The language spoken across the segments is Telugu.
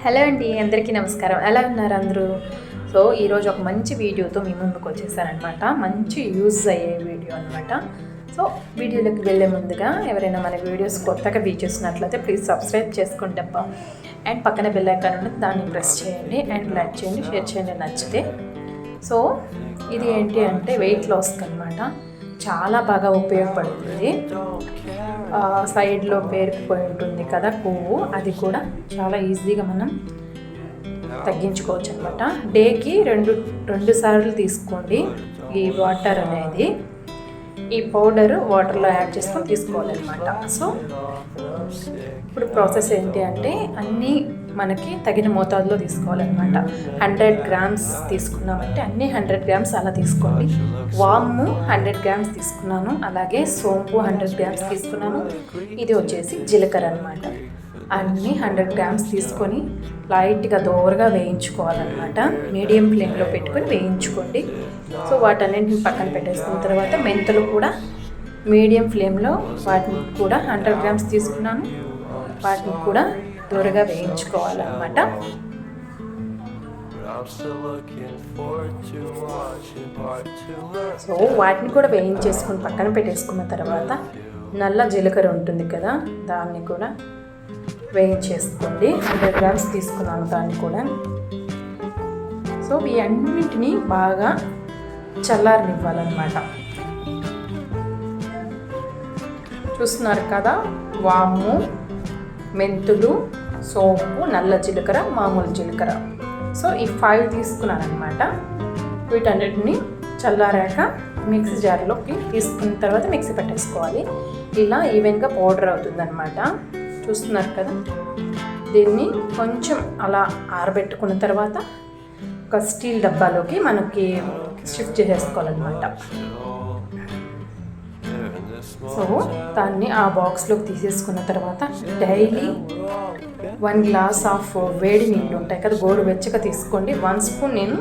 హలో అండి, అందరికీ నమస్కారం. ఎలా ఉన్నారు అందరూ? సో ఈరోజు ఒక మంచి వీడియోతో మీ ముందుకు వచ్చేసానమాట. మంచి యూజ్ అయ్యే వీడియో అనమాట. సో వీడియోలోకి వెళ్ళే ముందుగా ఎవరైనా మన వీడియోస్ కొత్తగా చూసినట్లయితే ప్లీజ్ సబ్స్క్రైబ్ చేసుకోండి అబ్బా. అండ్ పక్కన బెల్ ఐకాన్ ఉంటుంది, దాన్ని ప్రెస్ చేయండి అండ్ లైక్ చేయండి, షేర్ చేయండి నచ్చితే. సో ఇది ఏంటి అంటే వెయిట్ లాస్కి అనమాట. చాలా బాగా ఉపయోగపడుతుంది. సైడ్లో పేరుకుపోయి ఉంటుంది కదా కొవ్వు, అది కూడా చాలా ఈజీగా మనం తగ్గించుకోవచ్చు అనమాట. డేకి రెండు సార్లు తీసుకోండి ఈ వాటర్ అనేది. ఈ పౌడర్ వాటర్లో యాడ్ చేసుకొని తీసుకోవాలన్నమాట. సో ఇప్పుడు ప్రాసెస్ ఏంటి అంటే అన్నీ మనకి తగిన మోతాదులో తీసుకోవాలన్నమాట. 100 గ్రామ్స్ తీసుకున్నామంటే అన్నీ 100 గ్రామ్స్ అలా తీసుకోండి. వాము 100 గ్రామ్స్ తీసుకున్నాను, అలాగే సోంపు 100 గ్రామ్స్ తీసుకున్నాను. ఇది వచ్చేసి జీలకర్ర అనమాట. అన్నీ 100 గ్రామ్స్ తీసుకొని లైట్గా దోరగా వేయించుకోవాలన్నమాట. మీడియం ఫ్లేమ్లో పెట్టుకొని వేయించుకోండి. సో వాటన్నింటిని పక్కన పెట్టేసుకున్న తర్వాత మెంతులు కూడా మీడియం ఫ్లేమ్లో వాటిని కూడా 100 గ్రామ్స్ తీసుకున్నాను, వాటిని కూడా దూరగా వేయించుకోవాలన్నమాట. సో వాటిని కూడా వేయించేసుకుని పక్కన పెట్టేసుకున్న తర్వాత నల్ల జీలకర్ర ఉంటుంది కదా, దాన్ని కూడా వేయించేసుకోండి. 100 గ్రామ్స్ తీసుకున్నాను దాన్ని కూడా. సో ఈ అన్నింటినీ బాగా చల్లారనివ్వాలన్నమాట. చూస్తున్నారు కదా, వాము, మెంతులు, సోంపు, నల్ల జీలకర్ర, మామూలు జీలకర్ర. సో ఈ 5 తీసుకున్నాను అనమాట. వీటన్నిటిని చల్లారాక మిక్సీ జార్లోకి తీసుకున్న తర్వాత మిక్సీ పెట్టేసుకోవాలి. ఇలా ఈవెన్గా పౌడర్ అవుతుందన్నమాట. చూస్తున్నారు కదా, దీన్ని కొంచెం అలా ఆరబెట్టుకున్న తర్వాత ఒక స్టీల్ డబ్బాలోకి మనకి షిఫ్ట్ చేసేసుకోవాలన్నమాట. సో దాన్ని ఆ బాక్స్లోకి తీసేసుకున్న తర్వాత డైలీ 1 గ్లాస్ ఆఫ్ వేడి నీళ్ళు ఉంటాయి కదా, గోరువెచ్చగా తీసుకోండి. 1 స్పూన్ నేను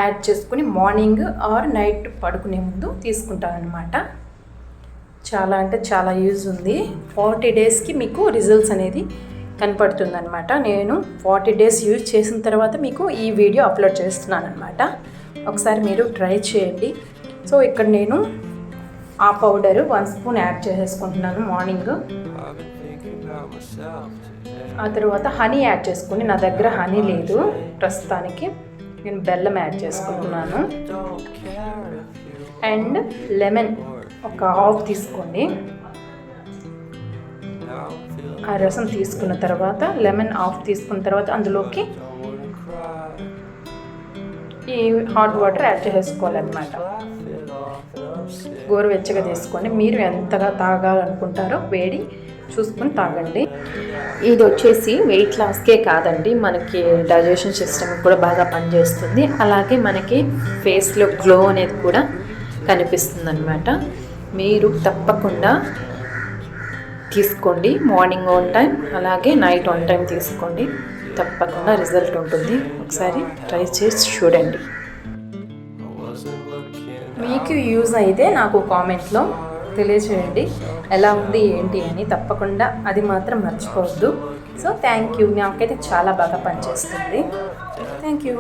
యాడ్ చేసుకుని మార్నింగ్ ఆర్ నైట్ పడుకునే ముందు తీసుకుంటాను అనమాట. చాలా అంటే చాలా యూజ్ ఉంది. 40 డేస్కి మీకు రిజల్ట్స్ అనేది కనపడుతుంది అనమాట. నేను 40 డేస్ యూజ్ చేసిన తర్వాత మీకు ఈ వీడియో అప్లోడ్ చేస్తున్నాను అనమాట. ఒకసారి మీరు ట్రై చేయండి. సో ఇక్కడ నేను ఆ పౌడర్ 1 స్పూన్ యాడ్ చేసేసుకుంటున్నాను మార్నింగ్. ఆ తర్వాత హనీ యాడ్ చేసుకోండి. నా దగ్గర హనీ లేదు ప్రస్తుతానికి, నేను బెల్లం యాడ్ చేసుకుంటున్నాను. అండ్ లెమన్ ఒక హాఫ్ తీసుకోండి. ఆ రసం తీసుకున్న తర్వాత లెమన్ హాఫ్ తీసుకున్న తర్వాత అందులోకి ఈ హాట్ వాటర్ యాడ్ చేసుకోవాలన్నమాట. గోరువెచ్చగా తీసుకోండి. మీరు ఎంతగా తాగాలనుకుంటారో వేడి చూసుకొని తాగండి. ఇది వచ్చేసి వెయిట్ లాస్కే కాదండి, మనకి డైజెషన్ సిస్టమ్ కూడా బాగా పనిచేస్తుంది. అలాగే మనకి ఫేస్లో గ్లో అనేది కూడా కనిపిస్తుంది అనమాట. మీరు తప్పకుండా తీసుకోండి. మార్నింగ్ 1 టైం అలాగే నైట్ 1 టైం తీసుకోండి. తప్పకుండా రిజల్ట్ ఉంటుంది. ఒకసారి ట్రై చేసి చూడండి. మీకు యూజ్ అయితే నాకు కామెంట్లో తెలియచేయండి ఎలా ఉంది ఏంటి అని. తప్పకుండా అది మాత్రం మర్చిపోవద్దు. So thank you. నాకైతే చాలా బాగా పనిచేస్తుంది. Thank you.